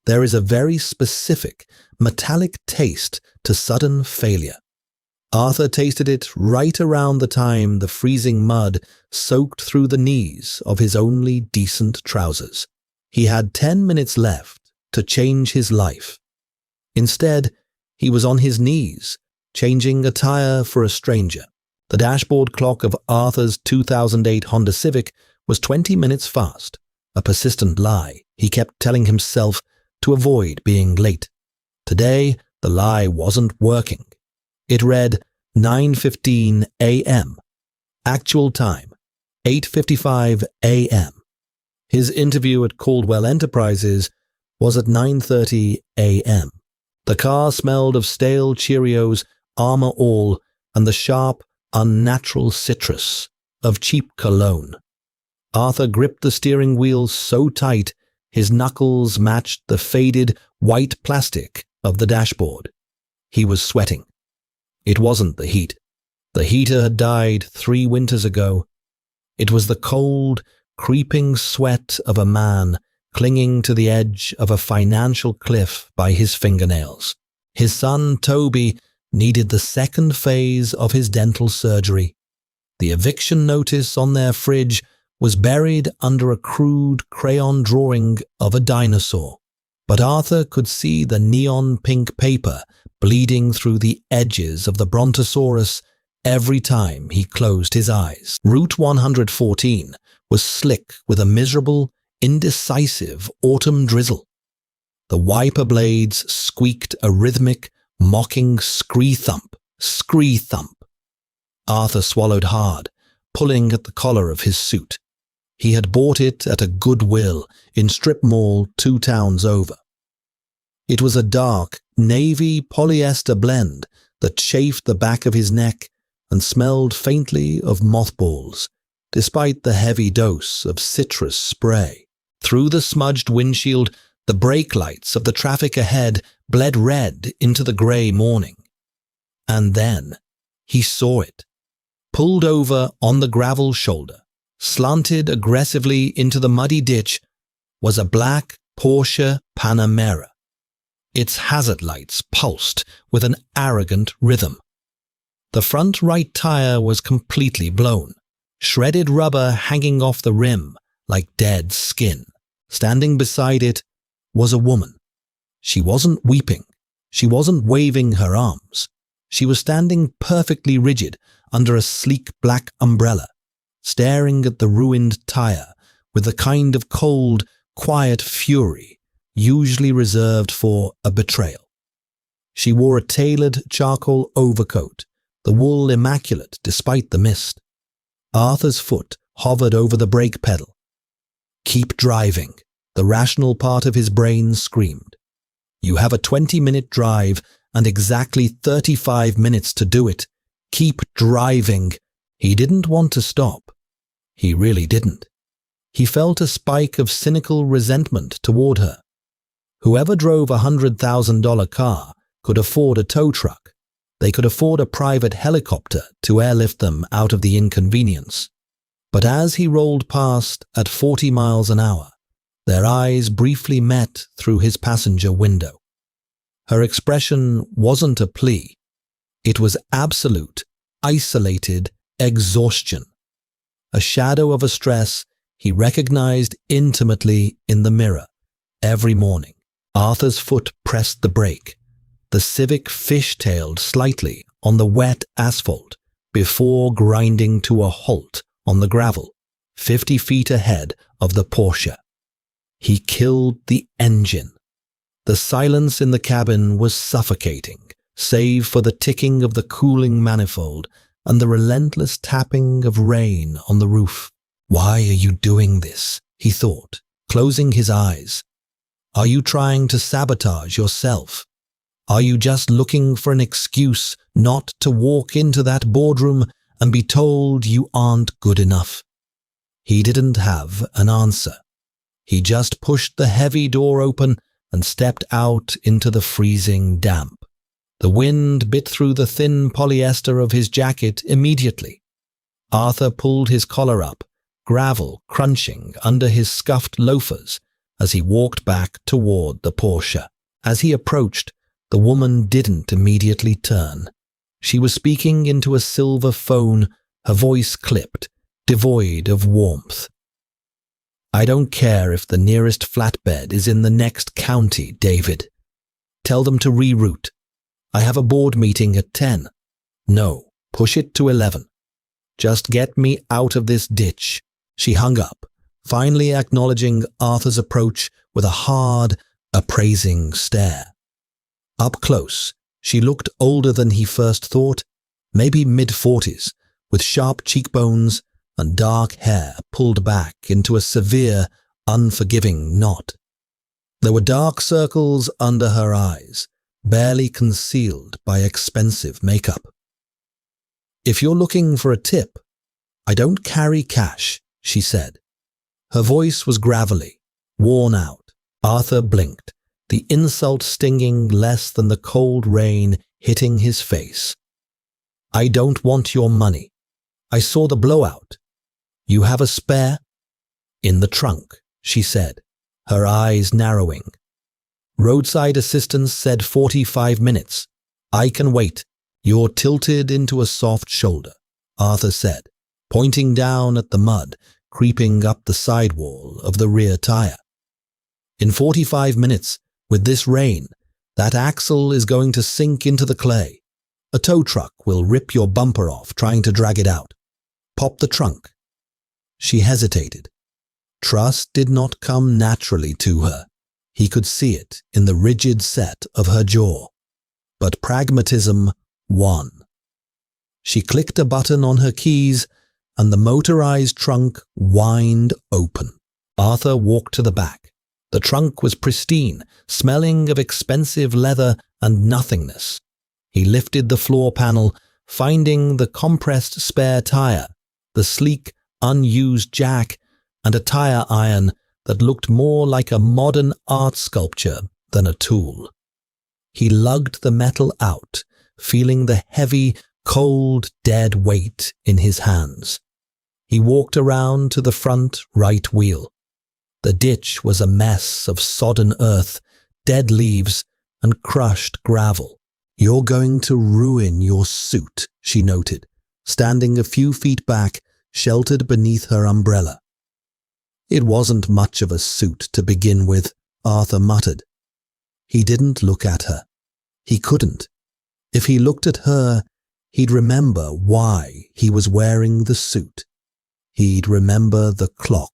There is a very specific, metallic taste to sudden failure. Arthur tasted it right around the time the freezing mud soaked through the knees of his only decent trousers. He had 10 minutes left to change his life. Instead, he was on his knees, changing a tire for a stranger. The dashboard clock of Arthur's 2008 Honda Civic was 20 minutes fast, a persistent lie he kept telling himself to avoid being late. Today, the lie wasn't working. It read 9:15 a.m. Actual time, 8:55 a.m. His interview at Caldwell Enterprises was at 9:30 a.m. The car smelled of stale Cheerios, Armor All, and the sharp, unnatural citrus of cheap cologne. Arthur gripped the steering wheel so tight his knuckles matched the faded white plastic of the dashboard. He was sweating. It wasn't the heat. The heater had died 3 winters ago. It was the cold, creeping sweat of a man clinging to the edge of a financial cliff by his fingernails. His son, Toby, needed the second phase of his dental surgery. The eviction notice on their fridge was buried under a crude crayon drawing of a dinosaur, but Arthur could see the neon pink paper bleeding through the edges of the brontosaurus every time he closed his eyes. Route 114 was slick with a miserable, indecisive autumn drizzle. The wiper blades squeaked a rhythmic, mocking scree-thump, scree-thump. Arthur swallowed hard, pulling at the collar of his suit. He had bought it at a Goodwill in Strip Mall 2 towns over. It was a dark, navy polyester blend that chafed the back of his neck and smelled faintly of mothballs, despite the heavy dose of citrus spray. Through the smudged windshield, the brake lights of the traffic ahead bled red into the grey morning. And then he saw it. Pulled over on the gravel shoulder, slanted aggressively into the muddy ditch, was a black Porsche Panamera. Its hazard lights pulsed with an arrogant rhythm. The front right tire was completely blown, shredded rubber hanging off the rim like dead skin. Standing beside it was a woman. She wasn't weeping. She wasn't waving her arms. She was standing perfectly rigid under a sleek black umbrella, staring at the ruined tire with the kind of cold, quiet fury usually reserved for a betrayal. She wore a tailored charcoal overcoat, the wool immaculate despite the mist. Arthur's foot hovered over the brake pedal. Keep driving, the rational part of his brain screamed. You have a 20-minute drive and exactly 35 minutes to do it. Keep driving. He didn't want to stop. He really didn't. He felt a spike of cynical resentment toward her. Whoever drove a $100,000 car could afford a tow truck. They could afford a private helicopter to airlift them out of the inconvenience. But as he rolled past at 40 miles an hour, their eyes briefly met through his passenger window. Her expression wasn't a plea. It was absolute, isolated exhaustion. A shadow of a stress he recognized intimately in the mirror every morning. Arthur's foot pressed the brake. The Civic fishtailed slightly on the wet asphalt before grinding to a halt on the gravel, 50 feet ahead of the Porsche. He killed the engine. The silence in the cabin was suffocating, save for the ticking of the cooling manifold and the relentless tapping of rain on the roof. Why are you doing this? He thought, closing his eyes. Are you trying to sabotage yourself? Are you just looking for an excuse not to walk into that boardroom and be told you aren't good enough? He didn't have an answer. He just pushed the heavy door open and stepped out into the freezing damp. The wind bit through the thin polyester of his jacket immediately. Arthur pulled his collar up, gravel crunching under his scuffed loafers as he walked back toward the Porsche. As he approached, the woman didn't immediately turn. She was speaking into a silver phone, her voice clipped, devoid of warmth. "I don't care if the nearest flatbed is in the next county, David. Tell them to reroute. I have a board meeting at 10. No, push it to 11. Just get me out of this ditch." She hung up, finally acknowledging Arthur's approach with a hard, appraising stare. Up close, she looked older than he first thought, maybe mid-40s, with sharp cheekbones and dark hair pulled back into a severe, unforgiving knot. There were dark circles under her eyes, barely concealed by expensive makeup. "If you're looking for a tip, I don't carry cash," she said. Her voice was gravelly, worn out. Arthur blinked, the insult stinging less than the cold rain hitting his face. "I don't want your money. I saw the blowout. You have a spare?" "In the trunk," she said, her eyes narrowing. "Roadside assistance said 45 minutes. I can wait." "You're tilted into a soft shoulder," Arthur said, pointing down at the mud creeping up the sidewall of the rear tire. "In 45 minutes, with this rain, that axle is going to sink into the clay. A tow truck will rip your bumper off trying to drag it out. Pop the trunk." She hesitated. Trust did not come naturally to her. He could see it in the rigid set of her jaw. But pragmatism won. She clicked a button on her keys, and the motorized trunk whined open. Arthur walked to the back. The trunk was pristine, smelling of expensive leather and nothingness. He lifted the floor panel, finding the compressed spare tire, the sleek, unused jack, and a tire iron that looked more like a modern art sculpture than a tool. He lugged the metal out, feeling the heavy, cold, dead weight in his hands. He walked around to the front right wheel. The ditch was a mess of sodden earth, dead leaves, and crushed gravel. "You're going to ruin your suit," she noted, standing a few feet back, sheltered beneath her umbrella. "It wasn't much of a suit to begin with," Arthur muttered. He didn't look at her. He couldn't. If he looked at her, he'd remember why he was wearing the suit. He'd remember the clock.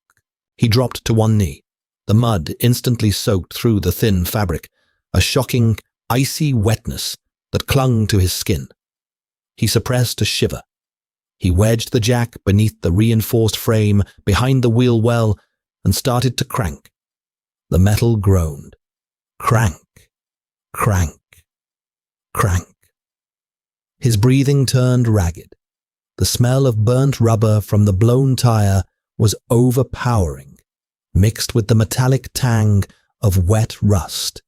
He dropped to one knee. The mud instantly soaked through the thin fabric, a shocking, icy wetness that clung to his skin. He suppressed a shiver. He wedged the jack beneath the reinforced frame behind the wheel well and started to crank. The metal groaned. Crank, crank, crank. His breathing turned ragged. The smell of burnt rubber from the blown tire was overpowering, mixed with the metallic tang of wet rust.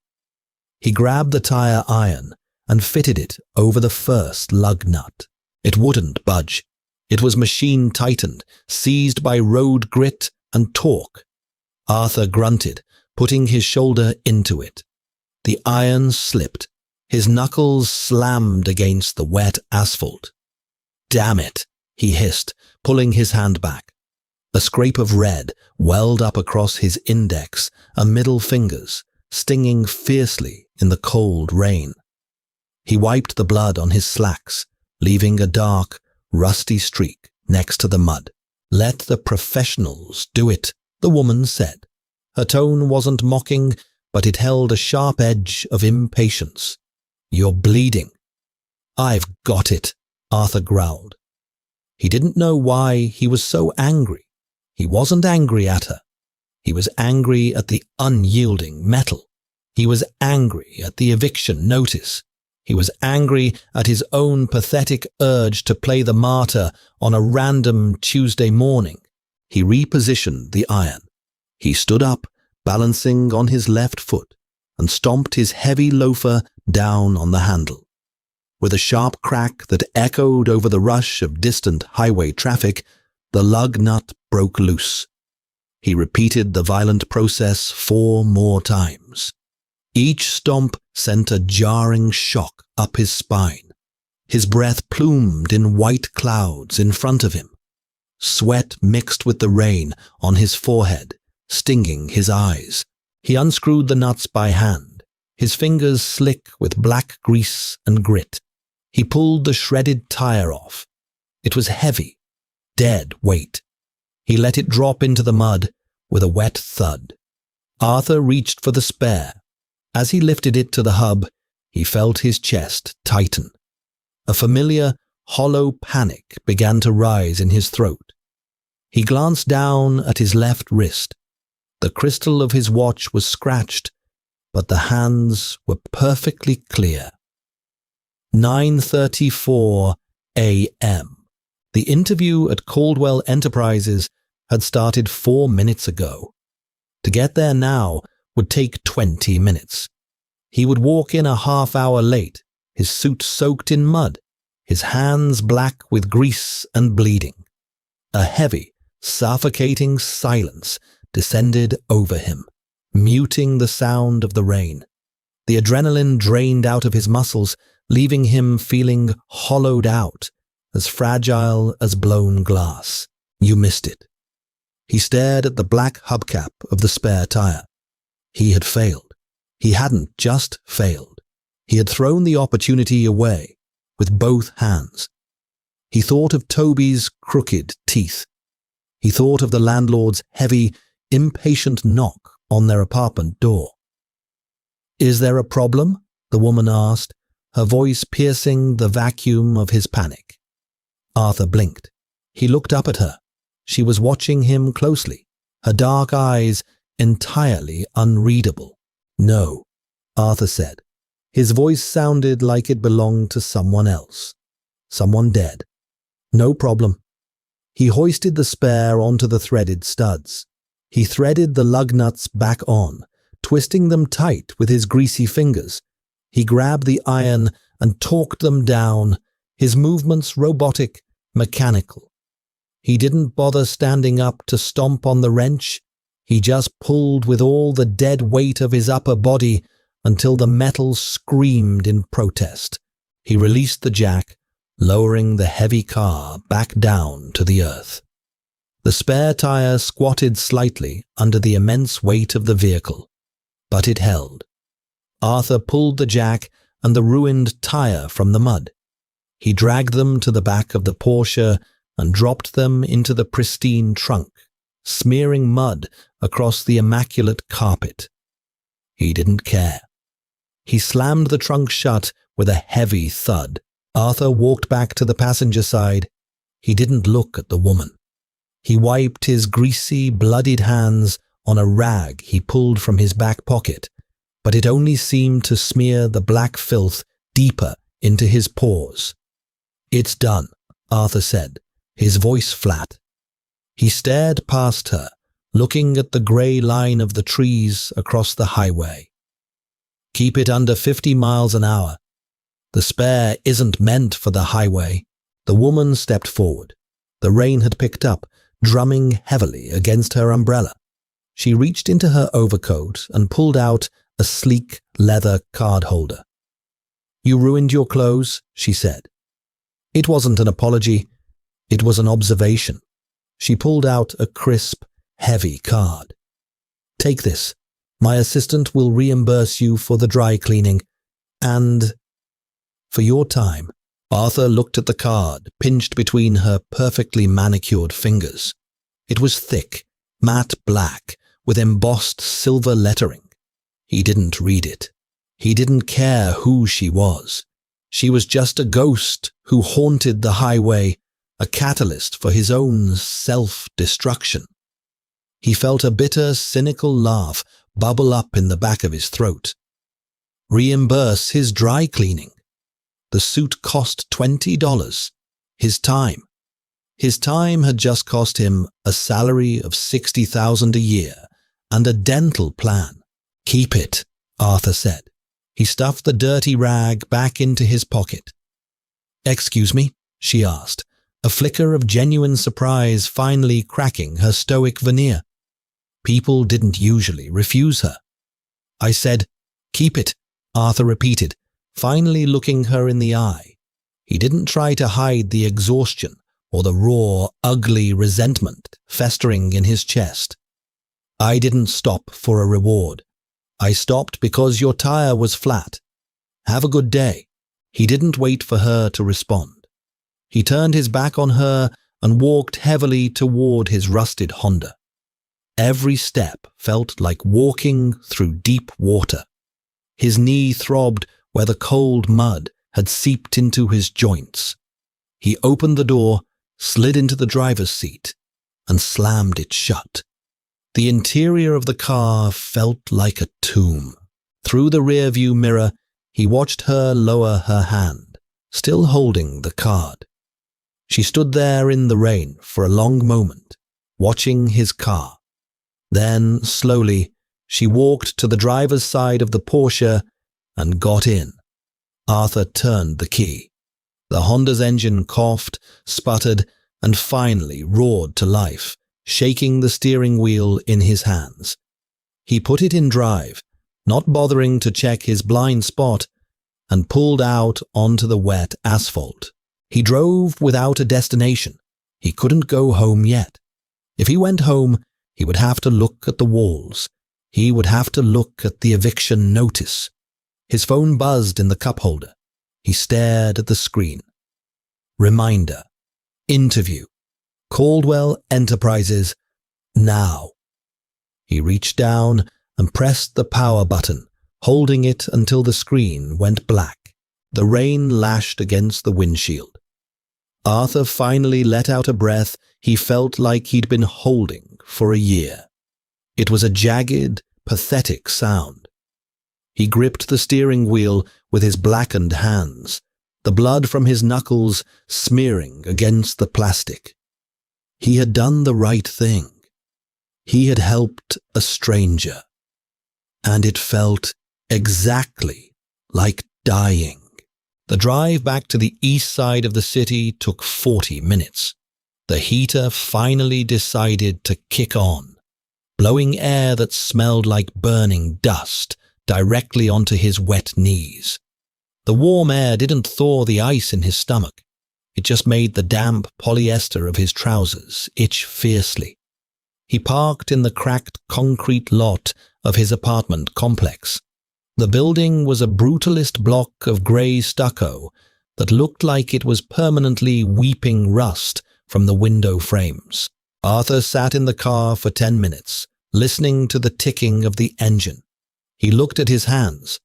He grabbed the tire iron and fitted it over the first lug nut. It wouldn't budge. It was machine-tightened, seized by road grit and torque. Arthur grunted, putting his shoulder into it. The iron slipped. His knuckles slammed against the wet asphalt. "Damn it," he hissed, pulling his hand back. A scrape of red welled up across his index and middle fingers, stinging fiercely in the cold rain. He wiped the blood on his slacks, leaving a dark, rusty streak next to the mud. "Let the professionals do it," the woman said. Her tone wasn't mocking, but it held a sharp edge of impatience. "You're bleeding." "I've got it," Arthur growled. He didn't know why he was so angry. He wasn't angry at her. He was angry at the unyielding metal. He was angry at the eviction notice. He was angry at his own pathetic urge to play the martyr on a random Tuesday morning. He repositioned the iron. He stood up, balancing on his left foot, and stomped his heavy loafer down on the handle. With a sharp crack that echoed over the rush of distant highway traffic, the lug nut broke loose. He repeated the violent process 4 more times. Each stomp sent a jarring shock up his spine. His breath plumed in white clouds in front of him. Sweat mixed with the rain on his forehead, stinging his eyes. He unscrewed the nuts by hand, his fingers slick with black grease and grit. He pulled the shredded tire off. It was heavy, dead weight. He let it drop into the mud with a wet thud. Arthur reached for the spare. As he lifted it to the hub, he felt his chest tighten. A familiar, hollow panic began to rise in his throat. He glanced down at his left wrist. The crystal of his watch was scratched, but the hands were perfectly clear. 9:34 a.m. The interview at Caldwell Enterprises had started 4 minutes ago. To get there now would take 20 minutes. He would walk in a half-hour late, his suit soaked in mud, his hands black with grease and bleeding. A heavy, suffocating silence descended over him, muting the sound of the rain. The adrenaline drained out of his muscles, leaving him feeling hollowed out, as fragile as blown glass. You missed it. He stared at the black hubcap of the spare tire. He had failed. He hadn't just failed. He had thrown the opportunity away with both hands. He thought of Toby's crooked teeth. He thought of the landlord's heavy, impatient knock on their apartment door. "Is there a problem?" the woman asked, her voice piercing the vacuum of his panic. Arthur blinked. He looked up at her. She was watching him closely, her dark eyes entirely unreadable. "No," Arthur said. His voice sounded like it belonged to someone else. Someone dead. "No problem." He hoisted the spare onto the threaded studs. He threaded the lug nuts back on, twisting them tight with his greasy fingers. He grabbed the iron and torqued them down, his movements robotic, mechanical. He didn't bother standing up to stomp on the wrench. He just pulled with all the dead weight of his upper body until the metal screamed in protest. He released the jack, lowering the heavy car back down to the earth. The spare tire squatted slightly under the immense weight of the vehicle, but it held. Arthur pulled the jack and the ruined tire from the mud. He dragged them to the back of the Porsche and dropped them into the pristine trunk, smearing mud across the immaculate carpet. He didn't care. He slammed the trunk shut with a heavy thud. Arthur walked back to the passenger side. He didn't look at the woman. He wiped his greasy, bloodied hands on a rag he pulled from his back pocket, but it only seemed to smear the black filth deeper into his pores. "It's done," Arthur said, his voice flat. He stared past her, looking at the grey line of the trees across the highway. "Keep it under 50 miles an hour. The spare isn't meant for the highway." The woman stepped forward. The rain had picked up, drumming heavily against her umbrella. She reached into her overcoat and pulled out a sleek leather card holder. "You ruined your clothes," she said. It wasn't an apology. It was an observation. She pulled out a crisp, heavy card. "Take this. My assistant will reimburse you for the dry cleaning and for your time." Arthur looked at the card, pinched between her perfectly manicured fingers. It was thick, matte black, with embossed silver lettering. He didn't read it. He didn't care who she was. She was just a ghost who haunted the highway, a catalyst for his own self-destruction. He felt a bitter, cynical laugh bubble up in the back of his throat. Reimburse his dry cleaning. The suit cost $20. His time. His time had just cost him a salary of $60,000 a year and a dental plan. "Keep it," Arthur said. He stuffed the dirty rag back into his pocket. "Excuse me?" she asked, a flicker of genuine surprise finally cracking her stoic veneer. People didn't usually refuse her. I said, "Keep it," Arthur repeated, finally looking her in the eye. He didn't try to hide the exhaustion or the raw, ugly resentment festering in his chest. "I didn't stop for a reward. I stopped because your tire was flat. Have a good day." He didn't wait for her to respond. He turned his back on her and walked heavily toward his rusted Honda. Every step felt like walking through deep water. His knee throbbed where the cold mud had seeped into his joints. He opened the door, slid into the driver's seat, and slammed it shut. The interior of the car felt like a tomb. Through the rearview mirror, he watched her lower her hand, still holding the card. She stood there in the rain for a long moment, watching his car. Then, slowly, she walked to the driver's side of the Porsche and got in. Arthur turned the key. The Honda's engine coughed, sputtered, and finally roared to life, shaking the steering wheel in his hands. He put it in drive, not bothering to check his blind spot, and pulled out onto the wet asphalt. He drove without a destination. He couldn't go home yet. If he went home, he would have to look at the walls. He would have to look at the eviction notice. His phone buzzed in the cup holder. He stared at the screen. Reminder. Interview. Caldwell Enterprises. Now. He reached down and pressed the power button, holding it until the screen went black. The rain lashed against the windshield. Arthur finally let out a breath he felt like he'd been holding for a year. It was a jagged, pathetic sound. He gripped the steering wheel with his blackened hands, the blood from his knuckles smearing against the plastic. He had done the right thing. He had helped a stranger. And it felt exactly like dying. The drive back to the east side of the city took 40 minutes. The heater finally decided to kick on, blowing air that smelled like burning dust directly onto his wet knees. The warm air didn't thaw the ice in his stomach. It just made the damp polyester of his trousers itch fiercely. He parked in the cracked concrete lot of his apartment complex. The building was a brutalist block of grey stucco that looked like it was permanently weeping rust from the window frames. Arthur sat in the car for 10 minutes, listening to the ticking of the engine. He looked at his hands.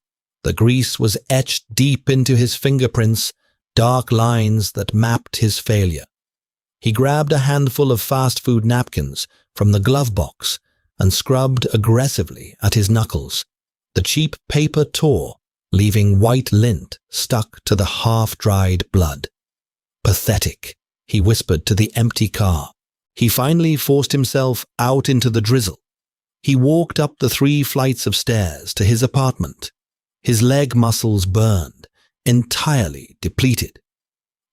The grease was etched deep into his fingerprints, dark lines that mapped his failure. He grabbed a handful of fast food napkins from the glove box and scrubbed aggressively at his knuckles. The cheap paper tore, leaving white lint stuck to the half-dried blood. "Pathetic," he whispered to the empty car. He finally forced himself out into the drizzle. He walked up the 3 flights of stairs to his apartment. His leg muscles burned, entirely depleted.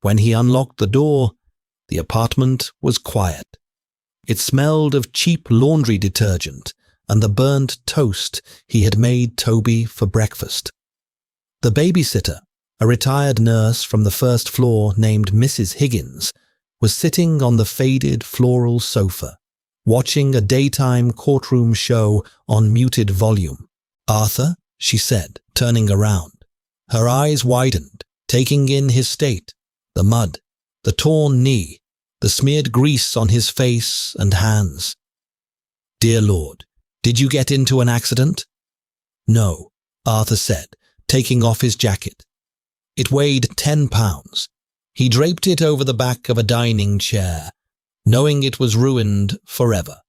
When he unlocked the door, the apartment was quiet. It smelled of cheap laundry detergent and the burnt toast he had made Toby for breakfast. The babysitter, a retired nurse from the first floor named Mrs. Higgins, was sitting on the faded floral sofa, watching a daytime courtroom show on muted volume. "Arthur," she said, turning around. Her eyes widened, taking in his state, the mud, the torn knee, the smeared grease on his face and hands. "Dear Lord, did you get into an accident?" "No," Arthur said, taking off his jacket. It weighed 10 pounds. He draped it over the back of a dining chair, knowing it was ruined forever.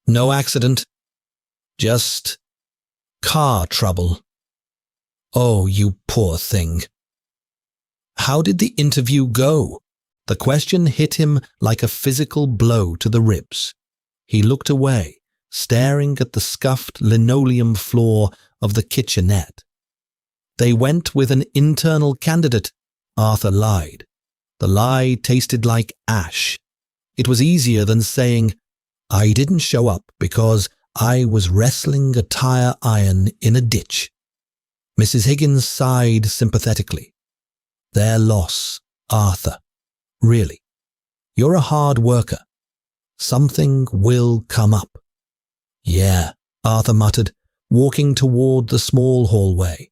"No accident. Just car trouble." "Oh, you poor thing." "How did the interview go?" The question hit him like a physical blow to the ribs. He looked away, staring at the scuffed linoleum floor of the kitchenette. "They went with an internal candidate," Arthur lied. The lie tasted like ash. It was easier than saying, I didn't show up because I was wrestling a tire iron in a ditch." Mrs. Higgins sighed sympathetically. "Their loss, Arthur. Really. You're a hard worker. Something will come up." "Yeah," Arthur muttered, walking toward the small hallway.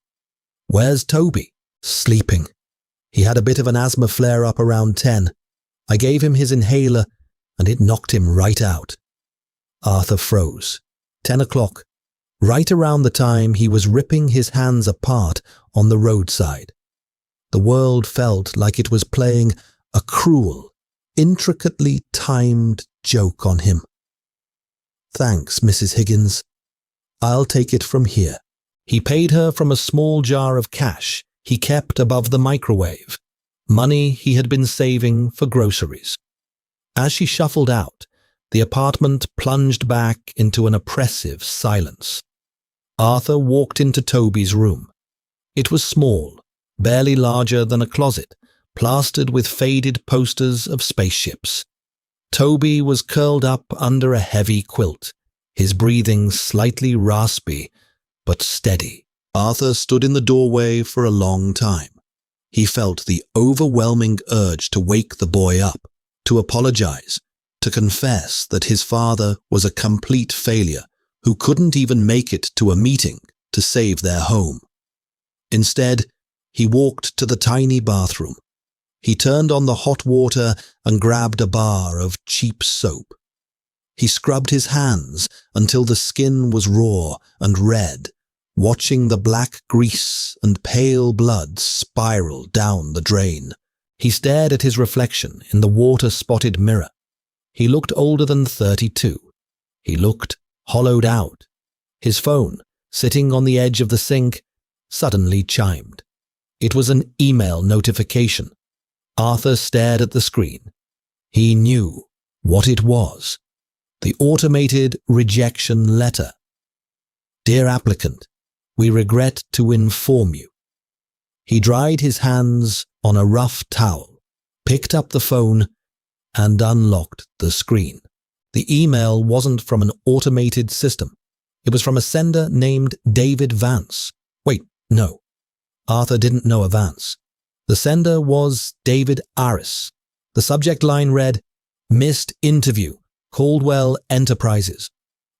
"Where's Toby?" "Sleeping. He had a bit of an asthma flare-up around 10. I gave him his inhaler, and it knocked him right out." Arthur froze. 10 o'clock, right around the time he was ripping his hands apart on the roadside. The world felt like it was playing a cruel, intricately timed joke on him. "Thanks, Mrs. Higgins. I'll take it from here." He paid her from a small jar of cash he kept above the microwave, money he had been saving for groceries. As she shuffled out, the apartment plunged back into an oppressive silence. Arthur walked into Toby's room. It was small, barely larger than a closet, plastered with faded posters of spaceships. Toby was curled up under a heavy quilt, his breathing slightly raspy but steady. Arthur stood in the doorway for a long time. He felt the overwhelming urge to wake the boy up, to apologize, to confess that his father was a complete failure who couldn't even make it to a meeting to save their home. Instead, he walked to the tiny bathroom. He turned on the hot water and grabbed a bar of cheap soap. He scrubbed his hands until the skin was raw and red, watching the black grease and pale blood spiral down the drain. He stared at his reflection in the water-spotted mirror. He looked older than 32. He looked hollowed out. His phone, sitting on the edge of the sink, suddenly chimed. It was an email notification. Arthur stared at the screen. He knew what it was. The automated rejection letter. "Dear applicant, we regret to inform you." He dried his hands on a rough towel, picked up the phone, and unlocked the screen. The email wasn't from an automated system. It was from a sender named David Vance. Wait, no. Arthur didn't know a Vance. The sender was David Aris. The subject line read, "Missed interview, Caldwell Enterprises."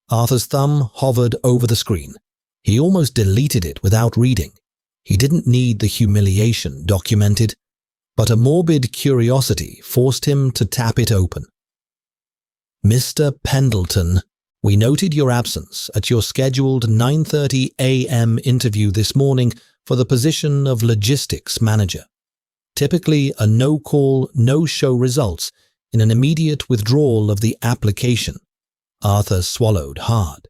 Arthur's thumb hovered over the screen. He almost deleted it without reading. He didn't need the humiliation documented, but a morbid curiosity forced him to tap it open. "Mr. Pendleton, we noted your absence at your scheduled 9:30 a.m. interview this morning for the position of logistics manager. Typically, a no-call, no-show results in an immediate withdrawal of the application." Arthur swallowed hard.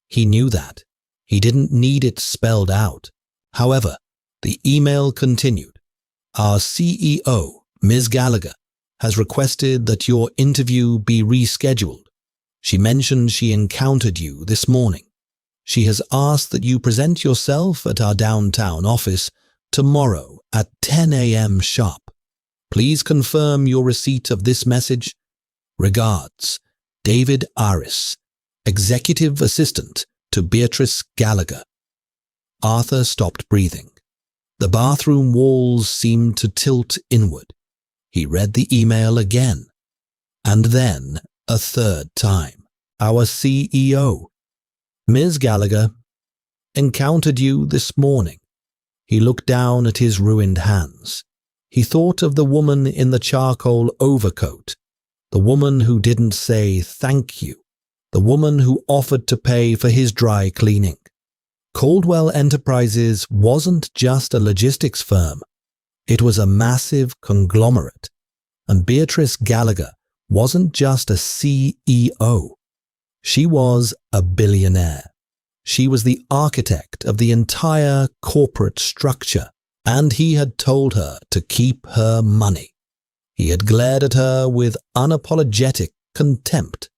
He knew that. He didn't need it spelled out. However, the email continued. "Our CEO, Ms. Gallagher, has requested that your interview be rescheduled. She mentioned she encountered you this morning. She has asked that you present yourself at our downtown office tomorrow at 10 a.m. sharp. Please confirm your receipt of this message. Regards, David Aris, Executive Assistant to Beatrice Gallagher." Arthur stopped breathing. The bathroom walls seemed to tilt inward. He read the email again, and then a third time. "Our CEO, Ms. Gallagher, encountered you this morning." He looked down at his ruined hands. He thought of the woman in the charcoal overcoat, the woman who didn't say thank you, the woman who offered to pay for his dry cleaning. Caldwell Enterprises wasn't just a logistics firm. It was a massive conglomerate. And Beatrice Gallagher wasn't just a CEO. She was a billionaire. She was the architect of the entire corporate structure, and he had told her to keep her money. He had glared at her with unapologetic contempt.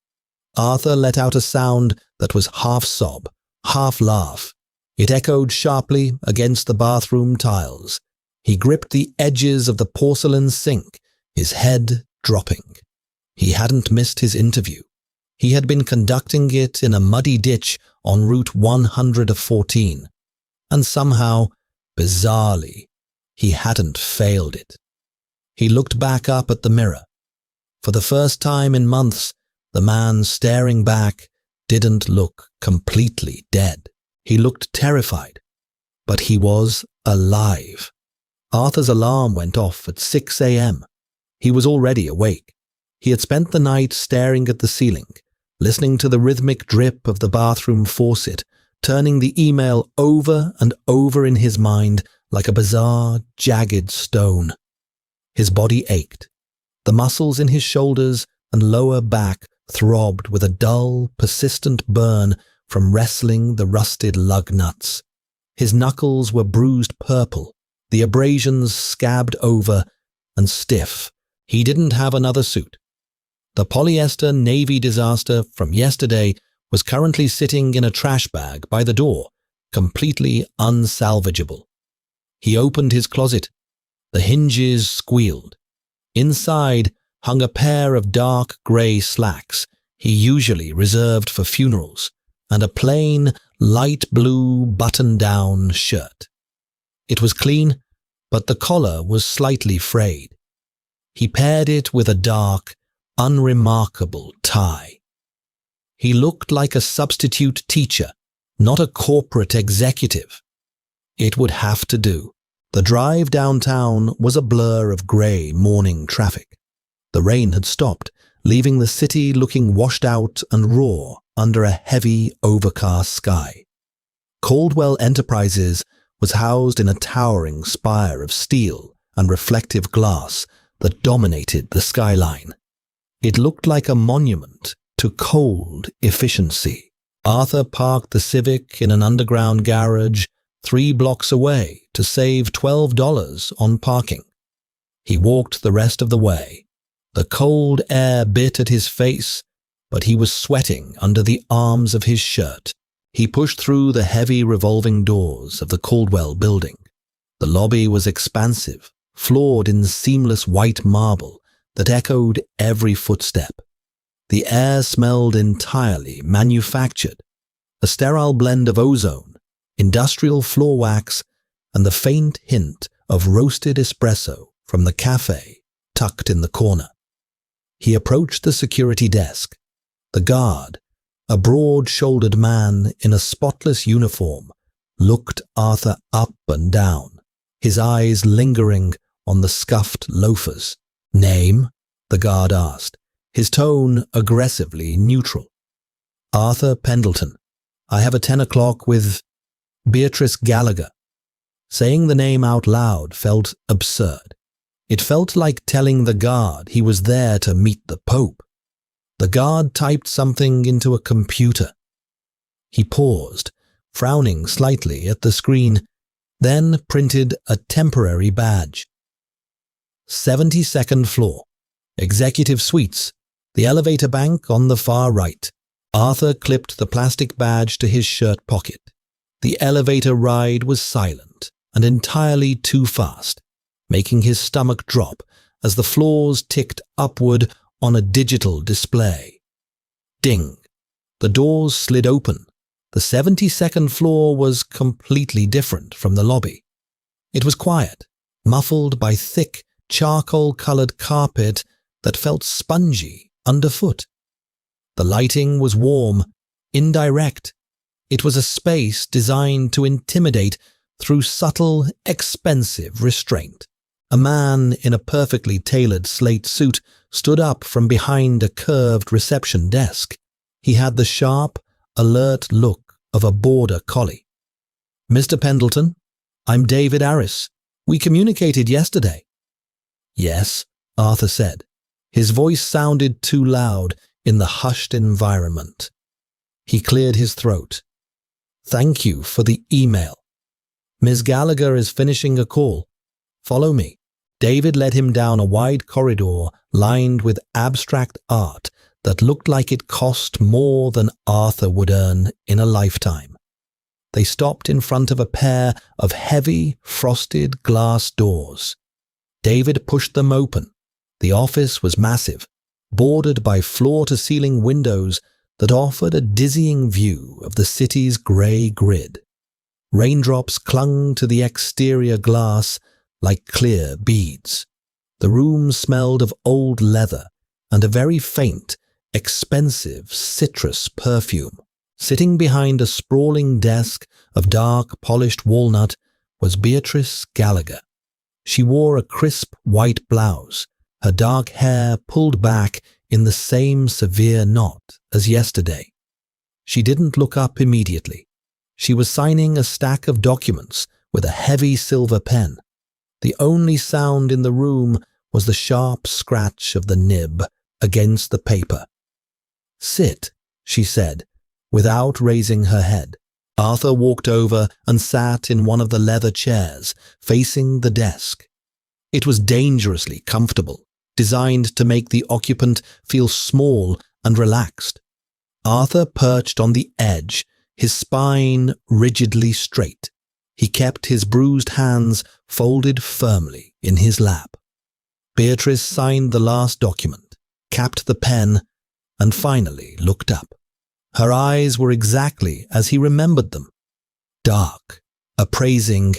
Arthur let out a sound that was half sob, half laugh. It echoed sharply against the bathroom tiles. He gripped the edges of the porcelain sink, his head dropping. He hadn't missed his interview. He had been conducting it in a muddy ditch on Route 114, and somehow, bizarrely, he hadn't failed it. He looked back up at the mirror. For the first time in months, the man staring back didn't look completely dead. He looked terrified, but he was alive. Arthur's alarm went off at 6 a.m. He was already awake. He had spent the night staring at the ceiling, listening to the rhythmic drip of the bathroom faucet, turning the email over and over in his mind like a bizarre, jagged stone. His body ached. The muscles in his shoulders and lower back throbbed with a dull, persistent burn from wrestling the rusted lug nuts. His knuckles were bruised purple, the abrasions scabbed over and stiff. He didn't have another suit. The polyester navy disaster from yesterday was currently sitting in a trash bag by the door, completely unsalvageable. He opened his closet. The hinges squealed. Inside hung a pair of dark grey slacks he usually reserved for funerals, and a plain, light blue button-down shirt. It was clean, but the collar was slightly frayed. He paired it with a dark, unremarkable tie. He looked like a substitute teacher, not a corporate executive. It would have to do. The drive downtown was a blur of grey morning traffic. The rain had stopped, leaving the city looking washed out and raw under a heavy, overcast sky. Caldwell Enterprises was housed in a towering spire of steel and reflective glass that dominated the skyline. It looked like a monument to cold efficiency. Arthur parked the Civic in an underground garage 3 blocks away to save $12 on parking. He walked the rest of the way. The cold air bit at his face, but he was sweating under the arms of his shirt. He pushed through the heavy revolving doors of the Caldwell building. The lobby was expansive, floored in seamless white marble that echoed every footstep. The air smelled entirely manufactured, a sterile blend of ozone, industrial floor wax, and the faint hint of roasted espresso from the cafe tucked in the corner. He approached the security desk. The guard, a broad-shouldered man in a spotless uniform, looked Arthur up and down, his eyes lingering on the scuffed loafers. "Name?" the guard asked, his tone aggressively neutral. "Arthur Pendleton. I have a 10 o'clock with Beatrice Gallagher." Saying the name out loud felt absurd. It felt like telling the guard he was there to meet the Pope. The guard typed something into a computer. He paused, frowning slightly at the screen, then printed a temporary badge. 72nd floor. Executive Suites. The elevator bank on the far right. Arthur clipped the plastic badge to his shirt pocket. The elevator ride was silent and entirely too fast, making his stomach drop as the floors ticked upward on a digital display. Ding! The doors slid open. The 72nd floor was completely different from the lobby. It was quiet, muffled by thick, charcoal-colored carpet that felt spongy underfoot. The lighting was warm, indirect. It was a space designed to intimidate through subtle, expensive restraint. A man in a perfectly tailored slate suit stood up from behind a curved reception desk. He had the sharp, alert look of a border collie. "Mr. Pendleton, I'm David Arris. We communicated yesterday." "Yes," Arthur said. His voice sounded too loud in the hushed environment. He cleared his throat. "Thank you for the email. Ms. Gallagher is finishing a call. Follow me." David led him down a wide corridor lined with abstract art that looked like it cost more than Arthur would earn in a lifetime. They stopped in front of a pair of heavy, frosted glass doors. David pushed them open. The office was massive, bordered by floor-to-ceiling windows that offered a dizzying view of the city's grey grid. Raindrops clung to the exterior glass like clear beads. The room smelled of old leather and a very faint, expensive citrus perfume. Sitting behind a sprawling desk of dark, polished walnut was Beatrice Gallagher. She wore a crisp white blouse, her dark hair pulled back in the same severe knot as yesterday. She didn't look up immediately. She was signing a stack of documents with a heavy silver pen. The only sound in the room was the sharp scratch of the nib against the paper. "Sit," she said, without raising her head. Arthur walked over and sat in one of the leather chairs, facing the desk. It was dangerously comfortable, designed to make the occupant feel small and relaxed. Arthur perched on the edge, his spine rigidly straight. He kept his bruised hands folded firmly in his lap. Beatrice signed the last document, capped the pen, and finally looked up. Her eyes were exactly as he remembered them, dark, appraising,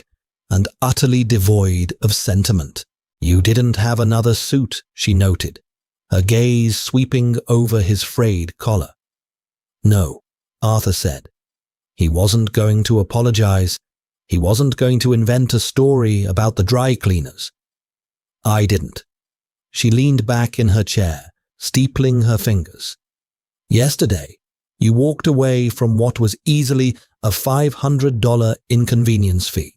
and utterly devoid of sentiment. "You didn't have another suit," she noted, her gaze sweeping over his frayed collar. "No," Arthur said. He wasn't going to apologize. He wasn't going to invent a story about the dry cleaners. "I didn't." She leaned back in her chair, steepling her fingers. "Yesterday, you walked away from what was easily a $500 inconvenience fee.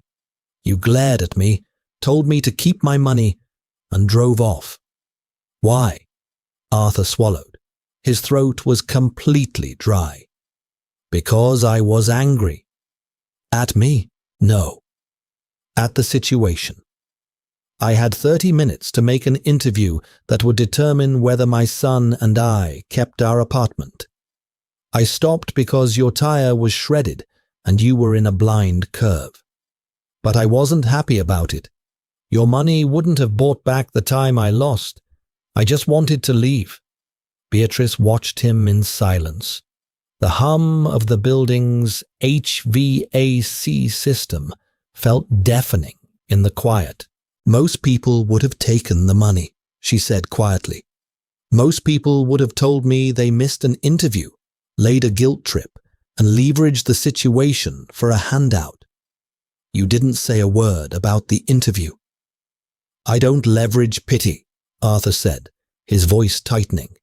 You glared at me, told me to keep my money, and drove off." "Why?" Arthur swallowed. His throat was completely dry. "Because I was angry." "At me?" "No. At the situation. I had 30 minutes to make an interview that would determine whether my son and I kept our apartment. I stopped because your tire was shredded and you were in a blind curve. But I wasn't happy about it. Your money wouldn't have bought back the time I lost. I just wanted to leave." Beatrice watched him in silence. The hum of the building's HVAC system felt deafening in the quiet. "Most people would have taken the money," she said quietly. "Most people would have told me they missed an interview, laid a guilt trip, and leveraged the situation for a handout. You didn't say a word about the interview." "I don't leverage pity," Arthur said, his voice tightening.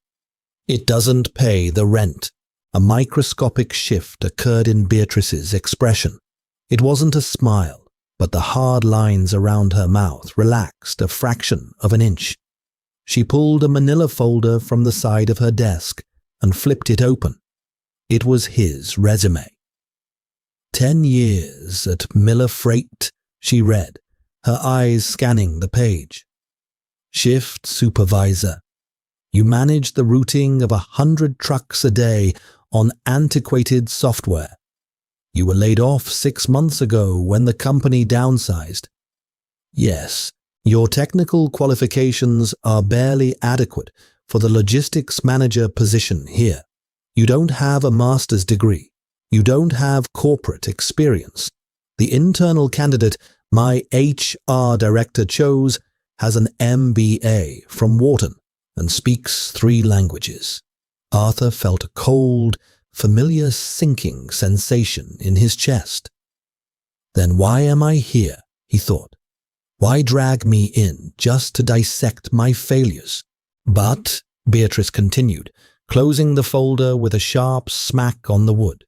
"It doesn't pay the rent." A microscopic shift occurred in Beatrice's expression. It wasn't a smile, but the hard lines around her mouth relaxed a fraction of an inch. She pulled a manila folder from the side of her desk and flipped it open. It was his resume. 10 years at Miller Freight, she read, her eyes scanning the page. Shift supervisor. You managed the routing of 100 trucks a day on antiquated software. You were laid off 6 months ago when the company downsized. Yes, your technical qualifications are barely adequate for the logistics manager position here. You don't have a master's degree. You don't have corporate experience. The internal candidate my HR director chose has an MBA from Wharton and speaks 3 languages. Arthur felt a cold, familiar sinking sensation in his chest. Then why am I here, he thought. Why drag me in just to dissect my failures? But, Beatrice continued, closing the folder with a sharp smack on the wood.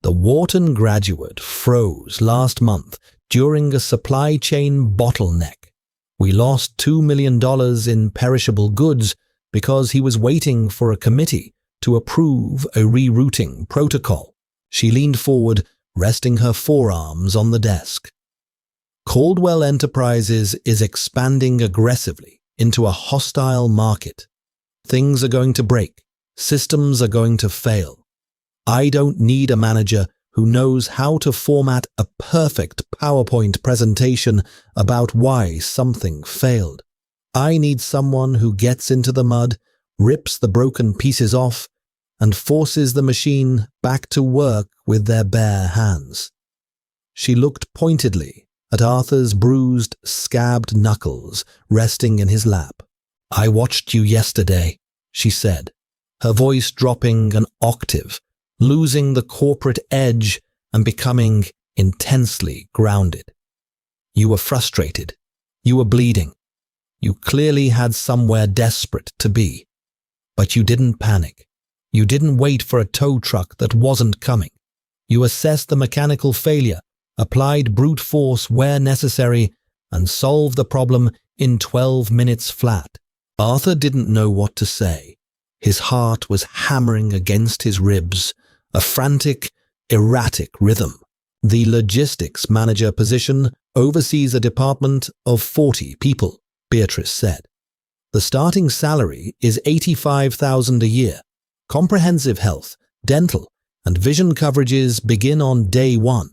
The Wharton graduate froze last month during a supply chain bottleneck. We lost $2 million in perishable goods because he was waiting for a committee to approve a rerouting protocol. She leaned forward, resting her forearms on the desk. Caldwell Enterprises is expanding aggressively into a hostile market. Things are going to break. Systems are going to fail. I don't need a manager who knows how to format a perfect PowerPoint presentation about why something failed. I need someone who gets into the mud, rips the broken pieces off, and forces the machine back to work with their bare hands. She looked pointedly at Arthur's bruised, scabbed knuckles resting in his lap. "I watched you yesterday," she said, her voice dropping an octave, losing the corporate edge and becoming intensely grounded. "You were frustrated. You were bleeding. You clearly had somewhere desperate to be. But you didn't panic. You didn't wait for a tow truck that wasn't coming. You assessed the mechanical failure, applied brute force where necessary, and solved the problem in 12 minutes flat." Arthur didn't know what to say. His heart was hammering against his ribs, a frantic, erratic rhythm. The logistics manager position oversees a department of 40 people, Beatrice said. The starting salary is $85,000 a year. Comprehensive health, dental, and vision coverages begin on day one.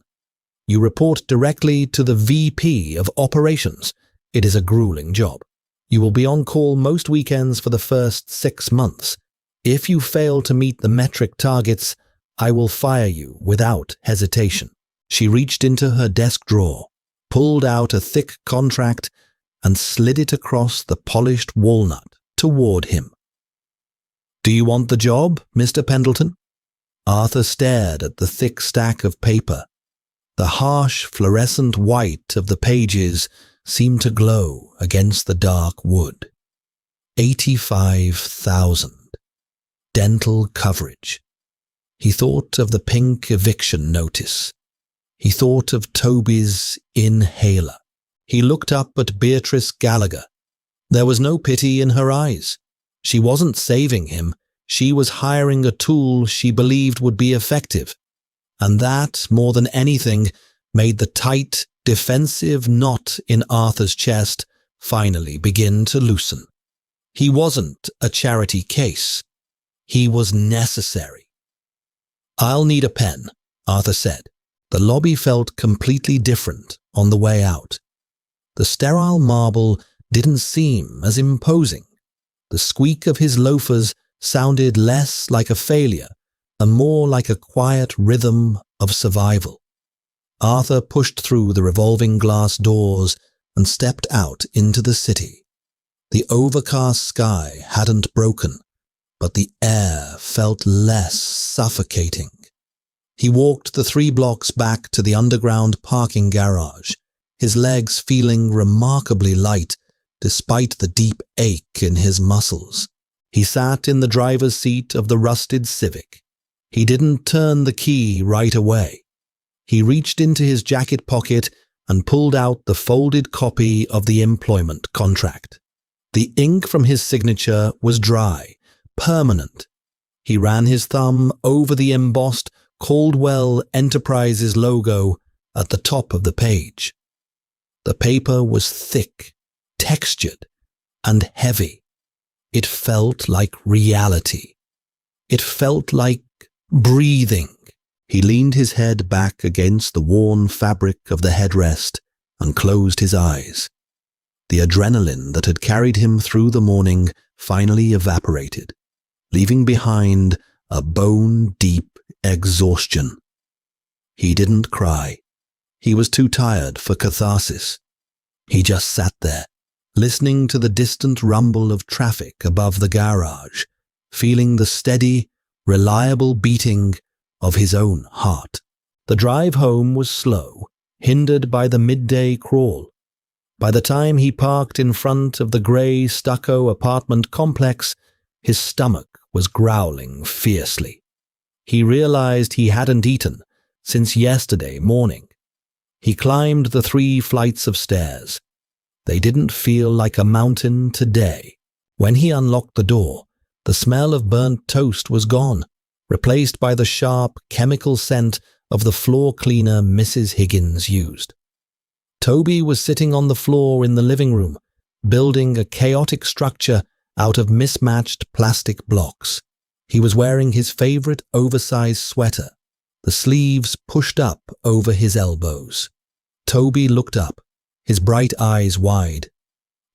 You report directly to the VP of Operations. It is a grueling job. You will be on call most weekends for the first 6 months. If you fail to meet the metric targets, I will fire you without hesitation. She reached into her desk drawer, pulled out a thick contract, and slid it across the polished walnut toward him. "Do you want the job, Mr. Pendleton?" Arthur stared at the thick stack of paper. The harsh, fluorescent white of the pages seemed to glow against the dark wood. 85,000. Dental coverage. He thought of the pink eviction notice. He thought of Toby's inhaler. He looked up at Beatrice Gallagher. There was no pity in her eyes. She wasn't saving him. She was hiring a tool she believed would be effective. And that, more than anything, made the tight, defensive knot in Arthur's chest finally begin to loosen. He wasn't a charity case. He was necessary. "I'll need a pen," Arthur said. The lobby felt completely different on the way out. The sterile marble didn't seem as imposing. The squeak of his loafers sounded less like a failure and more like a quiet rhythm of survival. Arthur pushed through the revolving glass doors and stepped out into the city. The overcast sky hadn't broken, but the air felt less suffocating. He walked the 3 blocks back to the underground parking garage, his legs feeling remarkably light despite the deep ache in his muscles. He sat in the driver's seat of the rusted Civic. He didn't turn the key right away. He reached into his jacket pocket and pulled out the folded copy of the employment contract. The ink from his signature was dry, permanent. He ran his thumb over the embossed Caldwell Enterprises logo at the top of the page. The paper was thick, textured, and heavy. It felt like reality. It felt like breathing. He leaned his head back against the worn fabric of the headrest and closed his eyes. The adrenaline that had carried him through the morning finally evaporated, leaving behind a bone-deep exhaustion. He didn't cry. He was too tired for catharsis. He just sat there, listening to the distant rumble of traffic above the garage, feeling the steady, reliable beating of his own heart. The drive home was slow, hindered by the midday crawl. By the time he parked in front of the grey stucco apartment complex, his stomach was growling fiercely. He realized he hadn't eaten since yesterday morning. He climbed the 3 flights of stairs. They didn't feel like a mountain today. When he unlocked the door, the smell of burnt toast was gone, replaced by the sharp chemical scent of the floor cleaner Mrs. Higgins used. Toby was sitting on the floor in the living room, building a chaotic structure out of mismatched plastic blocks. He was wearing his favorite oversized sweater, the sleeves pushed up over his elbows. Toby looked up, his bright eyes wide.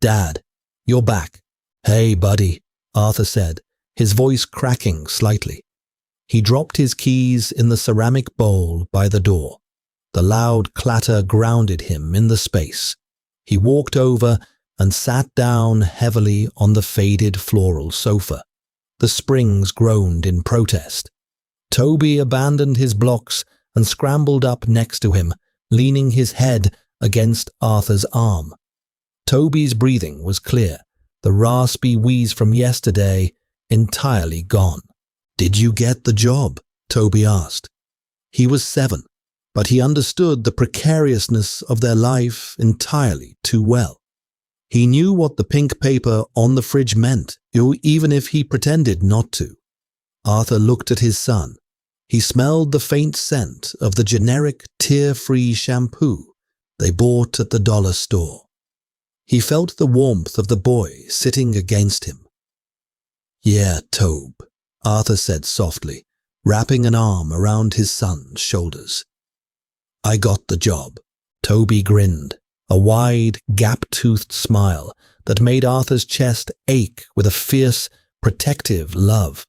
"Dad, you're back." "Hey, buddy," Arthur said, his voice cracking slightly. He dropped his keys in the ceramic bowl by the door. The loud clatter grounded him in the space. He walked over and sat down heavily on the faded floral sofa. The springs groaned in protest. Toby abandoned his blocks and scrambled up next to him, leaning his head against Arthur's arm. Toby's breathing was clear, the raspy wheeze from yesterday entirely gone. "Did you get the job?" Toby asked. He was 7, but he understood the precariousness of their life entirely too well. He knew what the pink paper on the fridge meant, even if he pretended not to. Arthur looked at his son. He smelled the faint scent of the generic tear-free shampoo they bought at the dollar store. He felt the warmth of the boy sitting against him. "Yeah, Tobe," Arthur said softly, wrapping an arm around his son's shoulders. "I got the job." Toby grinned, a wide, gap-toothed smile that made Arthur's chest ache with a fierce, protective love.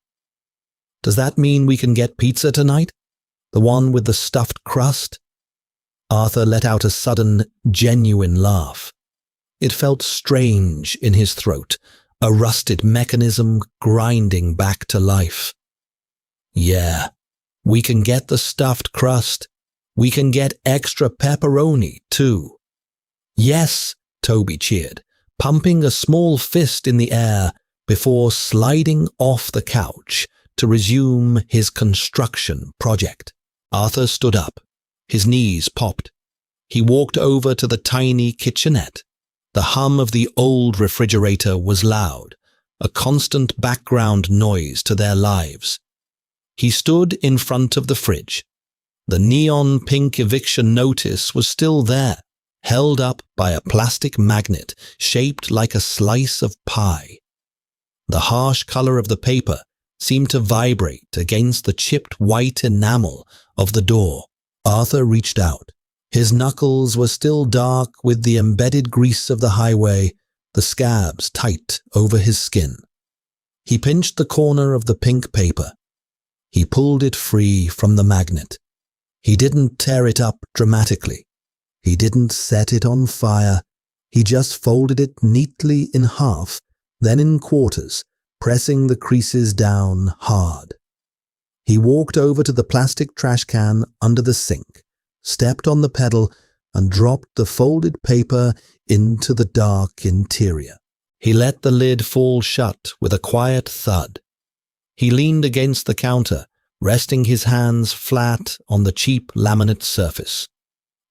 "Does that mean we can get pizza tonight? The one with the stuffed crust?" Arthur let out a sudden, genuine laugh. It felt strange in his throat, a rusted mechanism grinding back to life. "Yeah, we can get the stuffed crust. We can get extra pepperoni, too." "Yes," Toby cheered, pumping a small fist in the air before sliding off the couch to resume his construction project. Arthur stood up. His knees popped. He walked over to the tiny kitchenette. The hum of the old refrigerator was loud, a constant background noise to their lives. He stood in front of the fridge. The neon pink eviction notice was still there, held up by a plastic magnet shaped like a slice of pie. The harsh color of the paper seemed to vibrate against the chipped white enamel of the door. Arthur reached out. His knuckles were still dark with the embedded grease of the highway, the scabs tight over his skin. He pinched the corner of the pink paper. He pulled it free from the magnet. He didn't tear it up dramatically. He didn't set it on fire. He just folded it neatly in half, then in quarters, pressing the creases down hard. He walked over to the plastic trash can under the sink, stepped on the pedal, and dropped the folded paper into the dark interior. He let the lid fall shut with a quiet thud. He leaned against the counter, resting his hands flat on the cheap laminate surface.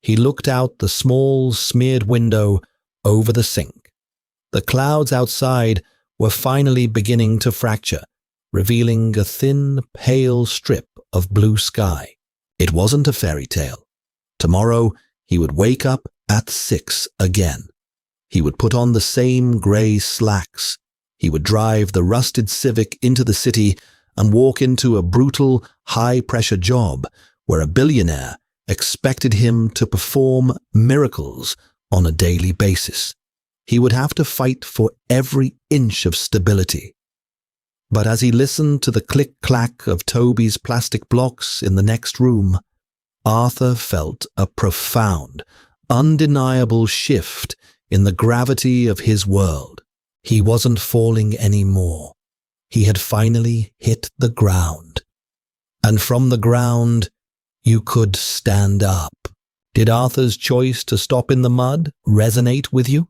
He looked out the small, smeared window over the sink. The clouds outside were finally beginning to fracture, revealing a thin, pale strip of blue sky. It wasn't a fairy tale. Tomorrow, he would wake up at 6 again. He would put on the same gray slacks. He would drive the rusted Civic into the city and walk into a brutal, high-pressure job where a billionaire expected him to perform miracles on a daily basis. He would have to fight for every inch of stability. But as he listened to the click-clack of Toby's plastic blocks in the next room, Arthur felt a profound, undeniable shift in the gravity of his world. He wasn't falling anymore. He had finally hit the ground. And from the ground, you could stand up. Did Arthur's choice to stop in the mud resonate with you?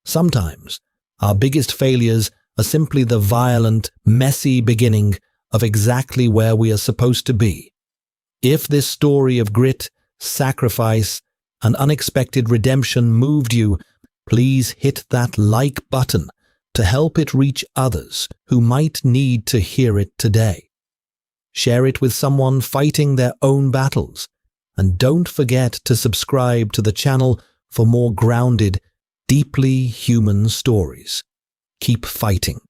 Sometimes, our biggest failures are simply the violent, messy beginning of exactly where we are supposed to be. If this story of grit, sacrifice, and unexpected redemption moved you, please hit that like button to help it reach others who might need to hear it today. Share it with someone fighting their own battles, and don't forget to subscribe to the channel for more grounded, deeply human stories. Keep fighting.